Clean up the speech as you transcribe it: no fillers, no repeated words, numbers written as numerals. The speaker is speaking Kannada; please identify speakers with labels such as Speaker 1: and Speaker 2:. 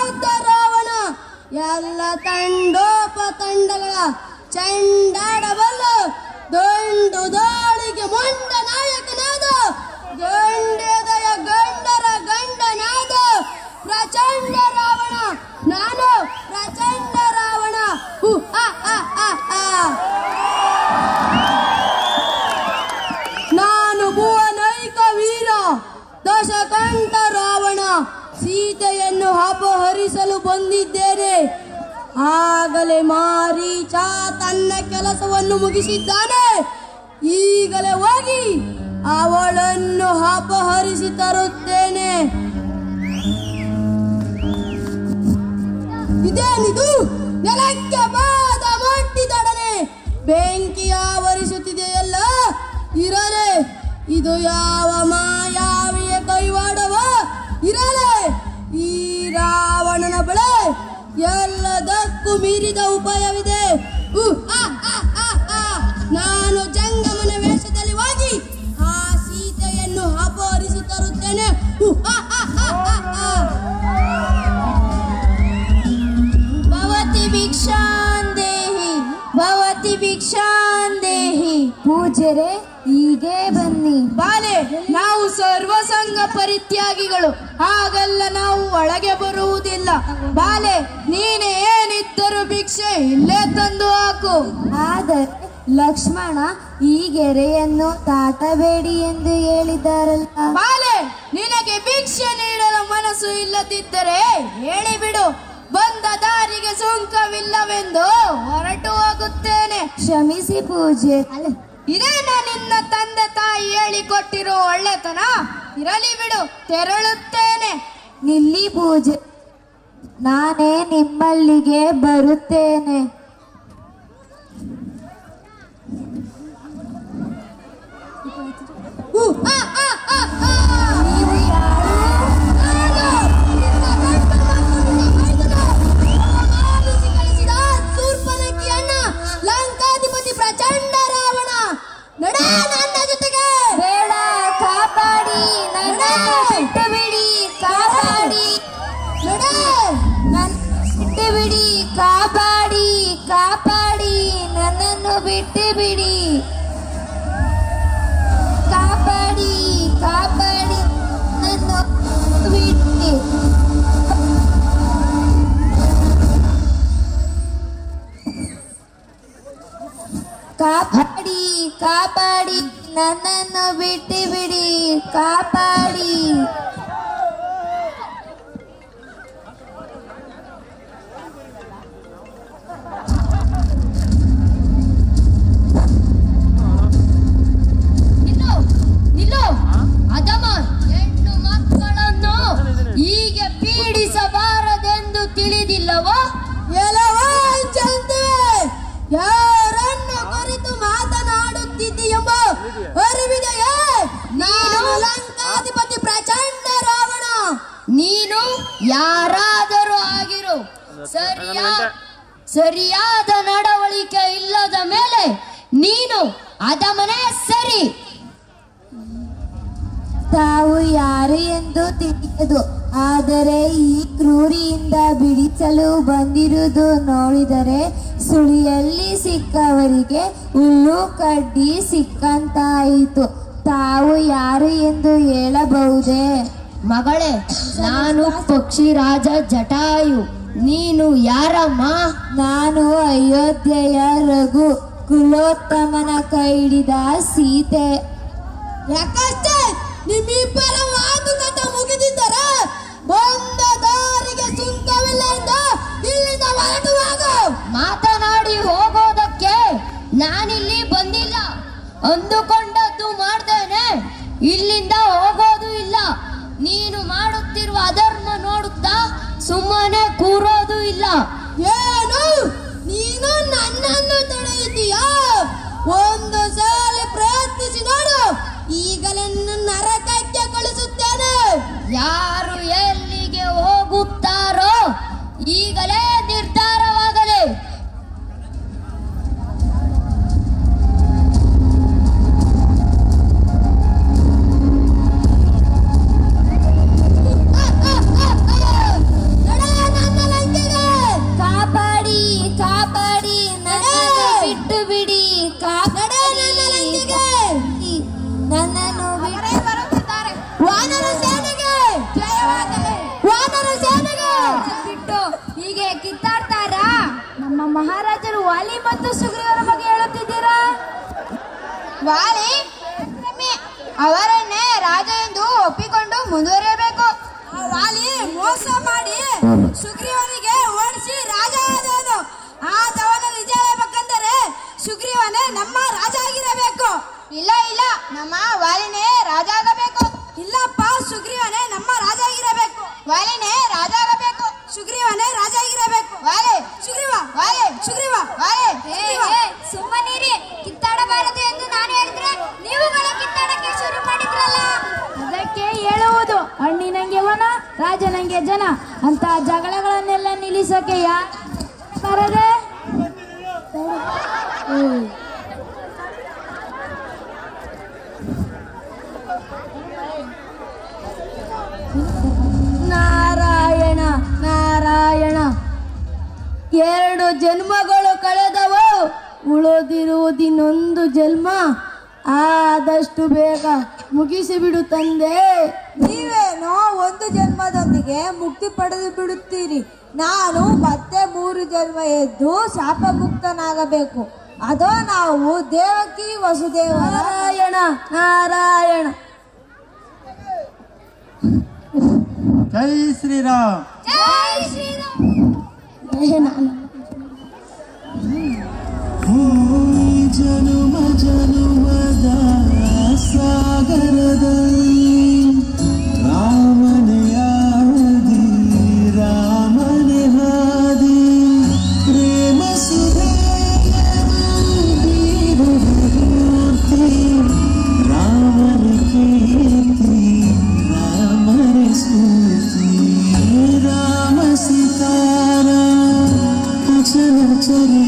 Speaker 1: ಯೋಧ ರಾವಣ ಎಲ್ಲ ತಂಡೋಪತಂಡಗಳ ಚೆಂಡಾಡಬಲ್ಲ ದಂಡು ದಾಳಿಗೆ ಮೊಂಡ ನಾಯಕನಾದ ಗಂಡೆದಯ ಗಂಡರ ಗಂಡನಾದ ಪ್ರಚಂಡ ರಾವಣ ನಾನು ಪ್ರಚಂಡ ರಾವಣ ನಾನು ಭುವನೈಕ ವೀರ ದಶಕಂಠ ರಾವಣ ಸೀತೆಯನ್ನು ಅಪಹರಿಸಲು ಬಂದಿದ್ದೇನೆ. ಆಗಲೇ ಮಾರೀಚ ತನ್ನ ಕೆಲಸವನ್ನು ಮುಗಿಸಿದ್ದಾನೆ. ಈಗಲೇ ಹೋಗಿ ಅವಳನ್ನು ಅಪಹರಿಸಿ ತರುತ್ತೇನೆ. ಇದೇನಿದು? ನೆಲಕ್ಕೆ ಪಾದ ಮುಟ್ಟಿದೊಡನೆ ಬೆಂಕಿ ಆವರಿಸುತ್ತಿದೆಯಲ್ಲ. ಇರಲೇ ಇದು ಯಾವ ಮಾಯಾವಿಯ ಕೈವಾಡವ? ಇರಲೇ ಈ ರಾವಣನ ಬಳೆ ಎಲ್ಲದಕ್ಕೂ ಮೀರಿದ ಉಪಾಯವಿದೆ. ನಾನು ಜಂಗಮನ ವೇಷದಲ್ಲಿ ಹೋಗಿ ಆ ಸೀತೆಯನ್ನು ಅಪಹರಿಸಿ ತರುತ್ತೇನೆ.
Speaker 2: ಭವತಿ ಭಿಕ್ಷಾಂದೇಹಿ ಭವತಿ ಭಿಕ್ಷಾಂದೇಹಿ. ಪೂಜ್ಯರೇ, ಹೀಗೆ ಬನ್ನಿ.
Speaker 1: ಬಾಲೆ, ನಾವು ಸರ್ವಸಂಗ ಪರಿತ್ಯಾಗಿಗಳು, ಹಾಗಲ್ಲ ನಾವು ಒಳಗೆ ಬರುವುದಿಲ್ಲ. ಬಾಲೆ, ನೀನೆ ಏನಿದ್ದರೂ ಭಿಕ್ಷೆ ಇಲ್ಲೇ ತಂದು ಹಾಕು.
Speaker 2: ಆದರೆ ಲಕ್ಷ್ಮಣ ಈ ಗೆರೆಯನ್ನು ದಾಟಬೇಡಿ ಎಂದು ಹೇಳಿದ್ದಾರಲ್ಲ.
Speaker 1: ಬಾಲೆ, ನಿನಗೆ ಭಿಕ್ಷೆ ನೀಡಲು ಮನಸ್ಸು ಇಲ್ಲದಿದ್ದರೆ ಹೇಳಿಬಿಡು. ಬಂದ ದಾರಿಗೆ ಸುಂಕವಿಲ್ಲವೆಂದು ಹೊರಟು ಹೋಗುತ್ತೇನೆ.
Speaker 2: ಕ್ಷಮಿಸಿ ಪೂಜ್ಯ.
Speaker 1: ಇದೇನ ನಿನ್ನ ತಂದೆ ತಾಯಿ ಹೇಳಿಕೊಟ್ಟಿರೋ ಒಳ್ಳೆತನ? ಇರಲಿ ಬಿಡು, ತೆರಳುತ್ತೇನೆ.
Speaker 2: ನಿಲ್ಲಿ ಪೂಜೆ, ನಾನೇ ನಿಮ್ಮಲ್ಲಿಗೆ ಬರುತ್ತೇನೆ. ನೀವು ಯಾರು?
Speaker 1: ಲಂಕಾಧಿಪತಿ ಪ್ರಚಂಡ ರಾವಣ. ನಡ ನನ್ನ ಜೊತೆಗೆ.
Speaker 2: ಬೇಡ, ಕಾಪಾಡಿ, ನನ್ನನ್ನು ಬಿಟ್ಟು ಬಿಡಿ, ಕಾಪಾಡಿ.
Speaker 1: ನಡ
Speaker 2: ಬಿಟ್ಟು ಬಿಡಿ, ಕಾಪಾಡಿ, ಕಾಪಾಡಿ, ನನ್ನನ್ನು ಬಿಟ್ಟು ಬಿಡಿ, ಕಾಪಾಡಿ, ಕಾಪಾಡಿ, ನನ್ನನ್ನು ಬಿಡಿ. ಕಾಪಾಡಿ, ಕಾಪಾಡಿ, ನನ್ನನ್ನು ಬಿಟ್ಟು ಬಿಡಿ, ಕಾಪಾಡಿ.
Speaker 1: ನಿಲ್ಲು, ಅದಮ ಹೆಣ್ಣು ಮಕ್ಕಳನ್ನು ಹೀಗೆ ಪೀಡಿಸಬಾರದೆಂದು ತಿಳಿದಿಲ್ಲವೋ? ಯಾರನ್ನು ಕುರಿತು ಮಾತನಾಡುತ್ತಿದ್ದೀಯೆಂಬ ಅರಿವಿದೆಯೇ? ನಾನು ಲಂಕಾಧಿಪತಿ ಪ್ರಚಂಡ ರಾವಣ. ನೀನು ಯಾರಾದರೂ ಆಗಿರು, ಸರಿಯಾದ ನಡವಳಿಕೆ ಇಲ್ಲದ ಮೇಲೆ ನೀನು ಅದಮನೇ ಸರಿ.
Speaker 2: ತಾವು ಯಾರು ಎಂದು ತಿಳಿಯದು, ಆದರೆ ಈ ಕ್ರೂರಿಯಿಂದ ಬಿಡಿಸಲು ಬಂದಿರುವುದು ನೋಡಿದರೆ ಸುಳಿಯಲ್ಲಿ ಸಿಕ್ಕವರಿಗೆ ಹುಲ್ಲು ಕಡ್ಡಿ ಸಿಕ್ಕಂತಾಯಿತು. ತಾವು ಯಾರು ಎಂದು ಹೇಳಬಹುದೇ?
Speaker 1: ಮಗಳೇ, ನಾನು ಪಕ್ಷಿರಾಜ ಜಟಾಯು. ನೀನು ಯಾರಮ್ಮ?
Speaker 2: ನಾನು ಅಯೋಧ್ಯೆಯ ರಘು ಕುಲೋತ್ತಮನ ಕೈ ಹಿಡಿದ ಸೀತೆ.
Speaker 1: ಯಾಕಷ್ಟೇ ನಿಮ್ಮಿಬ್ಬರ ಮಾತುಕತೆ ಮುಗಿದಿದ್ದರ ಬಂದ ದಾರಿಗೆ ಸುಂಕವಿಲ್ಲ ಎಂದು ಇಲ್ಲಿಂದ ಹೊರಟು ಹೋಗು. ಮಾತನಾಡಿ ಹೋಗೋದಕ್ಕೆ ನಾನಿಲ್ಲಿ ಬಂದಿಲ್ಲ. ಅಂದುಕೊಂಡದ್ದು ಮಾಡ್ದೇನೆ, ಇಲ್ಲಿಂದ ಹೋಗೋದು ಇಲ್ಲ. ನೀನು ಮಾಡುತ್ತಿರುವ ಅಧರ್ಮ ನೋಡುತ್ತಾ ಸುಮ್ಮನೆ ಕೂರೋದು ಇಲ್ಲ. ಏನು ನೀನು ನನ್ನನ್ನು ತಡೆಯುತ್ತೀಯಾ? ಒಂದು ಸಲ ಪ್ರಯತ್ನಿಸಿ ನೋಡು, ಈಗಲೇ ನರಕಕ್ಕೆ ಕಳಿಸುತ್ತೇನೆ. ಯಾರು ಎಲ್ಲಿಗೆ ಹೋಗುತ್ತಾರೋ ಈಗಲೇ ನಿರ್ಧಾರವಾಗಲಿ. ನಡ
Speaker 2: ವಾಲಿ ಮತ್ತು ಸುಗ್ರೀವರ ಬಗ್ಗೆ ಹೇಳುತ್ತಿದ್ದೀರಾ?
Speaker 1: ವಾಲಿ ಅವರನ್ನೇ ರಾಜ ಎಂದು ಒಪ್ಪಿಕೊಂಡು ಮುಂದುವರಿಯಬೇಕು. ವಾಲಿ ಮೋಸ ಮಾಡಿ ಸುಗ್ರೀವನಿಗೆ ಓಡಿಸಿ ರಾಜ ಆದವನು. ಆತವನು ನಿಜ ಹೇಳಬೇಕಂದರೆ ಸುಗ್ರೀವನೇ ನಮ್ಮ ರಾಜ ಆಗಿರಬೇಕು. ಇಲ್ಲ ಇಲ್ಲ, ನಮ್ಮ ವಾಲಿನೇ ರಾಜ ಆಗಬೇಕು. ಇಲ್ಲಪ್ಪ, ಸುಗ್ರೀವನೇ ನಮ್ಮ ರಾಜ ಆಗಿರಬೇಕು. ವಾಲಿನೇ ರಾಜ ಆಗಬೇಕು. ಸುಗ್ರೀವನೇ ರಾಜ ಆಗಿರಬೇಕು. ವಾಲಿ ಸುಗ್ರೀವ, ವಾಲಿ ಸುಗ್ರೀವ, ವಾಲಿ
Speaker 2: ಸುಮ್ಮನಿರಿ. ಕಿತ್ತಾಡಬಾರದು ಎಂದು ನಾನು ಹೇಳಿದ್ರೆ ನೀವುಗಳ ಕಿತ್ತಾಡಕ್ಕೆ ಶುರು ಮಾಡಿದ್ರಲ್ಲ. ಅದಕ್ಕೆ ಹೇಳುವುದು, ಹಣ್ಣಿನಂಗೆ ವನ, ರಾಜನಂಗೆ ಜನ ಅಂತ ಜಗಳಗಳನ್ನೆಲ್ಲ ನಿಲ್ಲಿಸಕ್ಕೆ ಬರದೆ. ನಾರಾಯಣ ನಾರಾಯಣ, 2 ಜನ್ಮಗಳು ಕಳೆದವು, ಉಳಿದಿರುವುದಿನ್ನೊಂದು ಜನ್ಮ. ಆದಷ್ಟು ಬೇಗ ಮುಗಿಸಿಬಿಡು ತಂದೆ.
Speaker 1: ನೀವೇನೋ 1 ಜನ್ಮದೊಂದಿಗೆ ಮುಕ್ತಿ ಪಡೆದು ಬಿಡುತ್ತೀರಿ. ನಾನು ಮತ್ತೆ 3 ಜನ್ಮ ಎದ್ದು ಶಾಪ ಮುಕ್ತನಾಗಬೇಕು. ಅದೋ ನಾವು ದೇವಕಿ ವಸುದೇವ.
Speaker 2: ನಾರಾಯಣ ನಾರಾಯಣ.
Speaker 3: ಜೈ ಶ್ರೀರಾಮ್.
Speaker 2: ಜೈ ಶ್ರೀರಾಮ್.
Speaker 3: ಜನುಮ ಜನುಮದ ಸಾಗರದಲ್ಲಿ ರಾಮನೇ ಆದಿ, ರಾಮನೇ ಹಾದಿ, ಪ್ರೇಮ ಸುಧಾಮೂರ್ತಿ, ರಾಮನ ಕೀರ್ತಿ, ರಾಮನ ಸ್ಫೂರ್ತಿ, ರಾಮ ಸಿತಾರ ಅಚಲ ಚರಿ